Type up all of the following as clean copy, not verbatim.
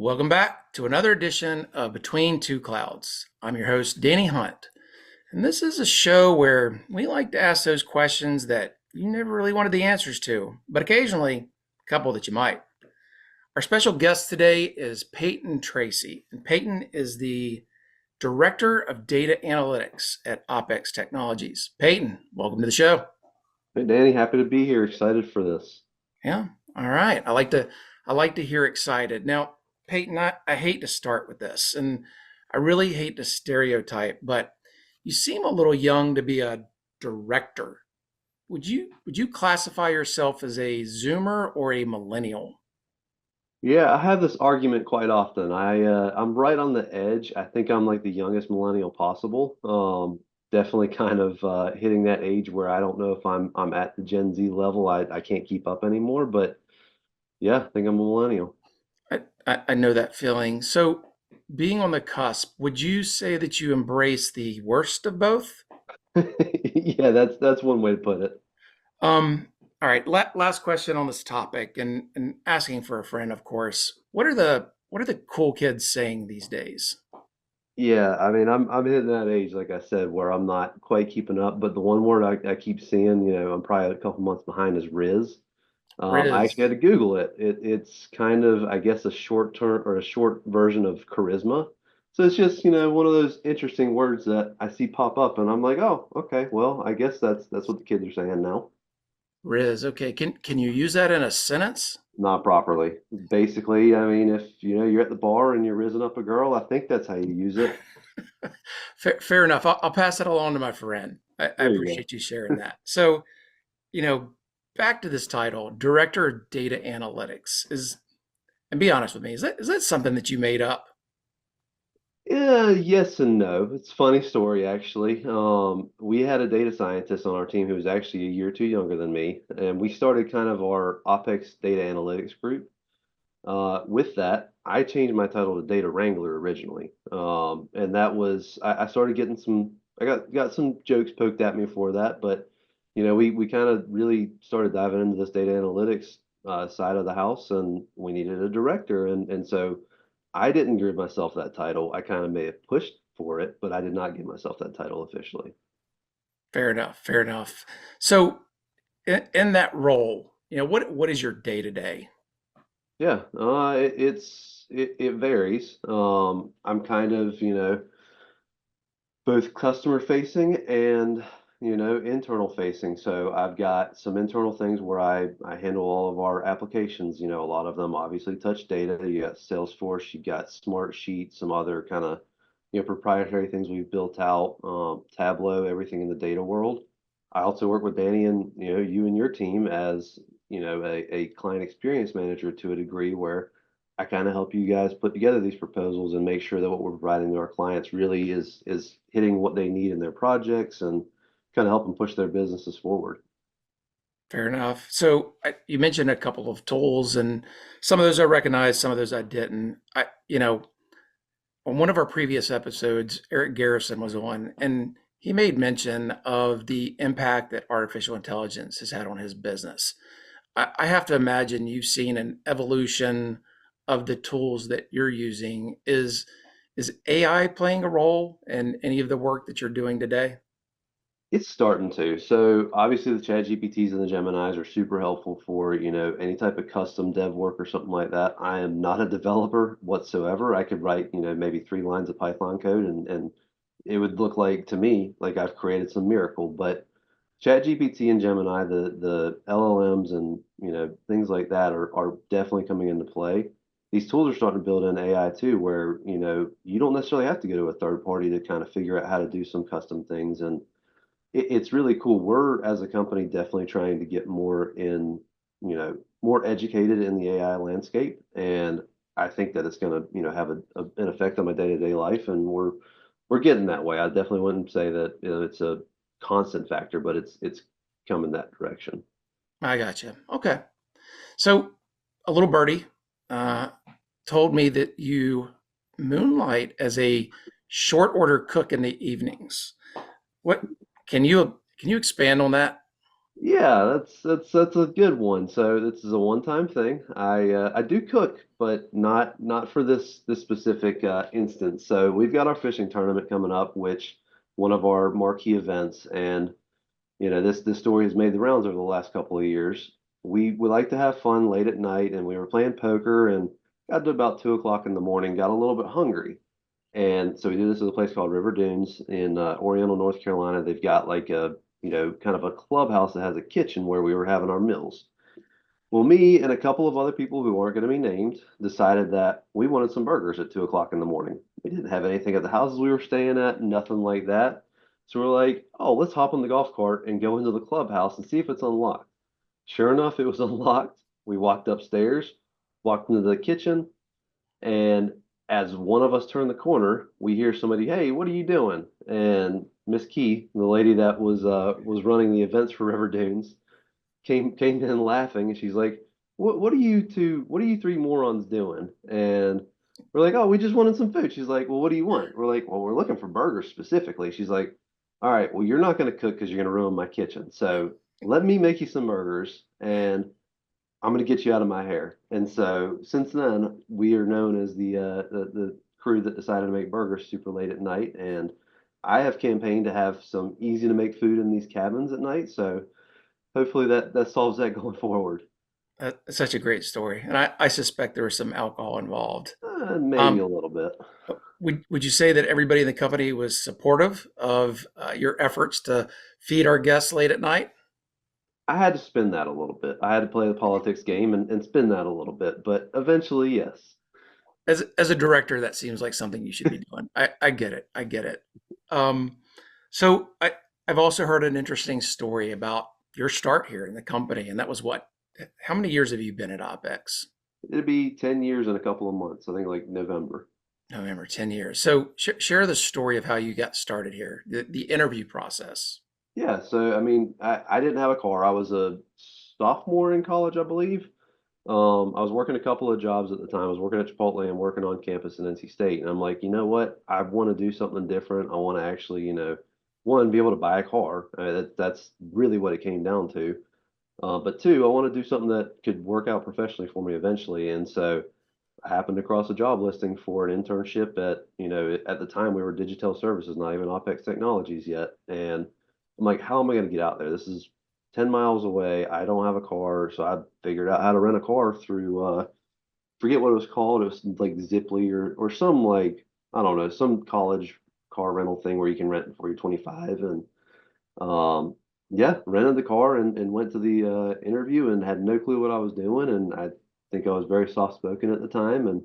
Welcome back to another edition of Between Two Clouds. I'm your host, Danny Hunt, and this is a show where we like to ask those questions that you never really wanted the answers to, but occasionally a couple that you might. Our special guest today is Payton Tracy, and Payton is the Director of Data Analytics at Opex Technologies. Payton, welcome to the show. Hey Danny, happy to be here. Excited for this. Yeah, all right. I like to hear excited. Now, Payton, I hate to start with this, and I really hate to stereotype, but you seem a little young to be a director. Would you classify yourself as a Zoomer or a millennial? Yeah, I have this argument quite often. I'm right on the edge. I think I'm like the youngest millennial possible. Definitely kind of hitting that age where I don't know if I'm at the Gen Z level. I can't keep up anymore, but yeah, I think I'm a millennial. I know that feeling. So, being on the cusp, would you say that you embrace the worst of both? Yeah, that's one way to put it. Um, all right, last question on this topic, and asking for a friend, of course. What are the cool kids saying these days? Yeah, I mean, I'm hitting that age, like I said, where I'm not quite keeping up. But the one word I keep seeing, I'm probably a couple months behind is Riz. I Riz. actually had to Google it. It's kind of, I guess, a short term or a short version of charisma. So it's just, one of those interesting words that I see pop up, and I'm like, oh, okay, well, I guess that's what the kids are saying now. Riz. Okay. Can you use that in a sentence? Not properly. Basically, I mean, if you're at the bar and you're rizzing up a girl, I think that's how you use it. Fair enough. I'll pass it along to my friend. I There you appreciate you sharing that. So, you know, back to this title, Director of Data Analytics is, and be honest with me, is that something that you made up? Yeah, yes and no. It's a funny story actually. We had a data scientist on our team who was actually a year or two younger than me, and we started kind of our OpEx data analytics group. With that, I changed my title to data wrangler originally, and that was I started getting some. I got some jokes poked at me for that, but we kind of really started diving into this data analytics side of the house, and we needed a director, and so I didn't give myself that title. I kind of may have pushed for it, but I did not give myself that title officially. Fair enough. Fair enough. So, in that role, what is your day to day? Yeah, it varies. I'm kind of both customer facing and internal facing. So I've got some internal things where I handle all of our applications. A lot of them obviously touch data. You got Salesforce, you got Smartsheet, some other kind of proprietary things we've built out, Tableau, everything in the data world. I also work with Danny and you and your team as a client experience manager to a degree where I kind of help you guys put together these proposals and make sure that what we're providing to our clients really is hitting what they need in their projects and kind of help them push their businesses forward. Fair enough. So you mentioned a couple of tools, and some of those I recognized, some of those I didn't. On one of our previous episodes, Eric Garrison was on, and he made mention of the impact that artificial intelligence has had on his business. I have to imagine you've seen an evolution of the tools that you're using. Is AI playing a role in any of the work that you're doing today? It's starting to. So obviously the Chat GPTs and the Geminis are super helpful for, any type of custom dev work or something like that. I am not a developer whatsoever. I could write, maybe 3 lines of Python code and it would look like to me like I've created some miracle. But Chat GPT and Gemini, the LLMs and things like that are definitely coming into play. These tools are starting to build in AI too, where you don't necessarily have to go to a third party to kind of figure out how to do some custom things and it's really cool. We're as a company definitely trying to get more educated in the AI landscape, and I think that it's going to, have an effect on my day-to-day life, and we're getting that way. I definitely wouldn't say that it's a constant factor, but it's coming that direction. I got you. Okay. So a little birdie uh, told me that you moonlight as a short order cook in the evenings. What can you expand on that? Yeah, that's a good one. So this is a one-time thing. I do cook, but not for this specific instance. So we've got our fishing tournament coming up, which one of our marquee events, and this story has made the rounds over the last couple of years. We like to have fun late at night, and we were playing poker and got to about 2 o'clock in the morning, got a little bit hungry. And so we did this at a place called River Dunes in Oriental, North Carolina. They've got like a, kind of a clubhouse that has a kitchen where we were having our meals. Well, me and a couple of other people who aren't going to be named decided that we wanted some burgers at 2 o'clock in the morning. We didn't have anything at the houses we were staying at, nothing like that. So we're like, oh, let's hop on the golf cart and go into the clubhouse and see if it's unlocked. Sure enough, it was unlocked. We walked upstairs, walked into the kitchen, and as one of us turned the corner, we hear somebody, "Hey, what are you doing?" And Miss Key, the lady that was running the events for River Dunes, came in laughing, and she's like, What are you two? What are you three morons doing?" And we're like, "Oh, we just wanted some food." She's like, "Well, what do you want?" We're like, "Well, we're looking for burgers specifically." She's like, "All right, well, you're not going to cook because you're going to ruin my kitchen. So let me make you some burgers, and I'm going to get you out of my hair." And so since then, we are known as the crew that decided to make burgers super late at night. And I have campaigned to have some easy to make food in these cabins at night. So hopefully that solves that going forward. That's such a great story, and I suspect there was some alcohol involved. Maybe a Um, little bit. would you say that everybody in the company was supportive of your efforts to feed our guests late at night? I had to spin that a little bit. I had to play the politics game and spin that a little bit, but eventually, yes. As a director, that seems like something you should be doing. I get it. I get it. Um, so I've also heard an interesting story about your start here in the company, and that was what? How many years have you been at Opex? It'd be 10 years in a couple of months. I think like November. November, 10 years. So share the story of how you got started here, the interview process. Yeah, so I mean, I didn't have a car. I was a sophomore in college, I believe. I was working a couple of jobs at the time. I was working at Chipotle and working on campus in NC State. And I'm like, you know what? I want to do something different. I want to actually, one, be able to buy a car. That's really what it came down to. But two, I want to do something that could work out professionally for me eventually. And so I happened across a job listing for an internship at, at the time we were Digital Services, not even Opex Technologies yet. And I'm like, how am I going to get out there? This is 10 miles away. I don't have a car. So I figured out how to rent a car through, forget what it was called. It was like Ziply or some like, I don't know, some college car rental thing where you can rent before you're 25. And yeah, rented the car and went to the interview and had no clue what I was doing. And I think I was very soft spoken at the time. And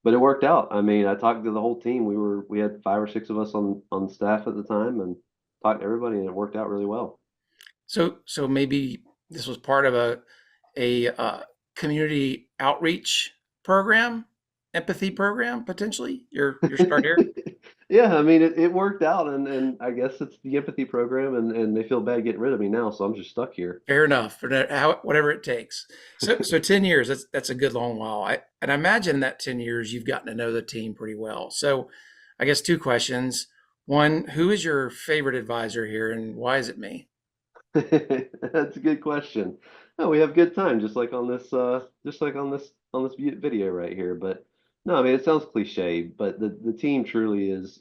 but it worked out. I mean, I talked to the whole team. We had five or six of us on staff at the time, and talked to everybody, and it worked out really well. So maybe this was part of a community outreach program, empathy program, potentially. Your start here. Yeah, I mean, it worked out, and I guess it's the empathy program, and they feel bad getting rid of me now, so I'm just stuck here. Fair enough. Whatever it takes. So 10 years, that's a good long while. And I imagine in that 10 years you've gotten to know the team pretty well. So I guess two questions. One, who is your favorite advisor here and why is it me? That's a good question. No, we have good time, just like on this video right here. But no, I mean, it sounds cliche, but the team truly is,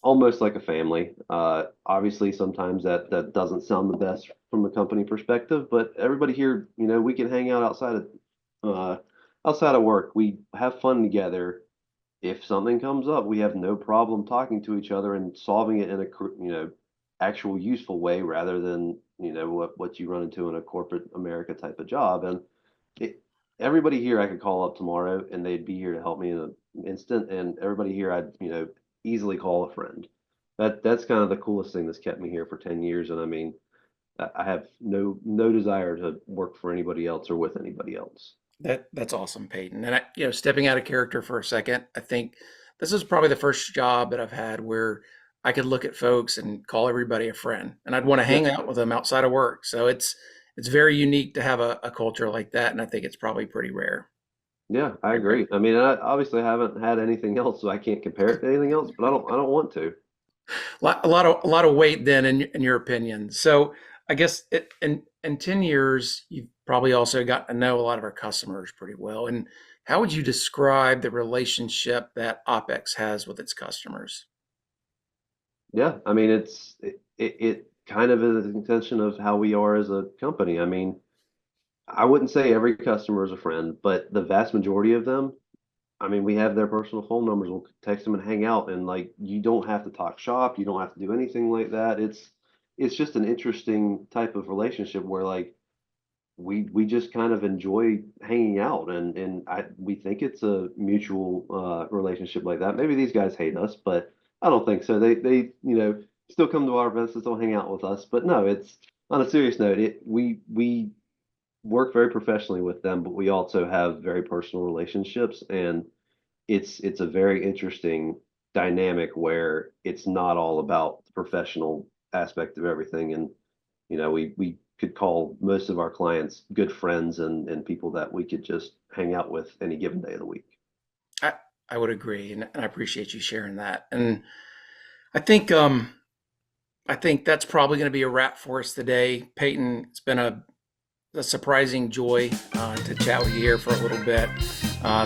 almost like a family. Obviously, sometimes that doesn't sound the best from a company perspective, but everybody here, we can hang out uh, outside of work. We have fun together. If something comes up, we have no problem talking to each other and solving it in a, actual useful way rather than, what you run into in a corporate America type of job. And it, everybody here I could call up tomorrow and they'd be here to help me in an instant. And everybody here I'd, easily call a friend. That's kind of the coolest thing that's kept me here for 10 years. And I mean, I have no desire to work for anybody else or with anybody else. That's awesome, Peyton. And stepping out of character for a second, I think this is probably the first job that I've had where I could look at folks and call everybody a friend, and I'd want to Yeah, hang out with them outside of work. So it's very unique to have a culture like that, and I think it's probably pretty rare. yeah, I Pretty rare. agree. I mean, I obviously haven't had anything else, so I can't compare it to anything else, but I don't want to. A lot of weight then in your opinion. So I guess in 10 years, you've probably also gotten to know a lot of our customers pretty well. And how would you describe the relationship that Opex has with its customers? Yeah, I mean, it kind of is an extension of how we are as a company. I mean, I wouldn't say every customer is a friend, but the vast majority of them, I mean, we have their personal phone numbers. We'll text them and hang out, and like you don't have to talk shop, you don't have to do anything like that. It's just an interesting type of relationship where like we just kind of enjoy hanging out, and we think it's a mutual relationship like that. Maybe these guys hate us, but I don't think so. They still come to our events and still hang out with us. But no, it's on a serious note. We work very professionally with them, but we also have very personal relationships, and it's a very interesting dynamic where it's not all about the professional aspect of everything. And we could call most of our clients good friends and people that we could just hang out with any given day of the week. I, I would agree, and I appreciate you sharing that. And I think um, I think that's probably going to be a wrap for us today, Peyton. It's been a surprising joy to chat with you here for a little bit.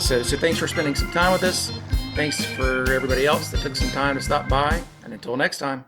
So thanks for spending some time with us. Thanks for everybody else that took some time to stop by. And until next time.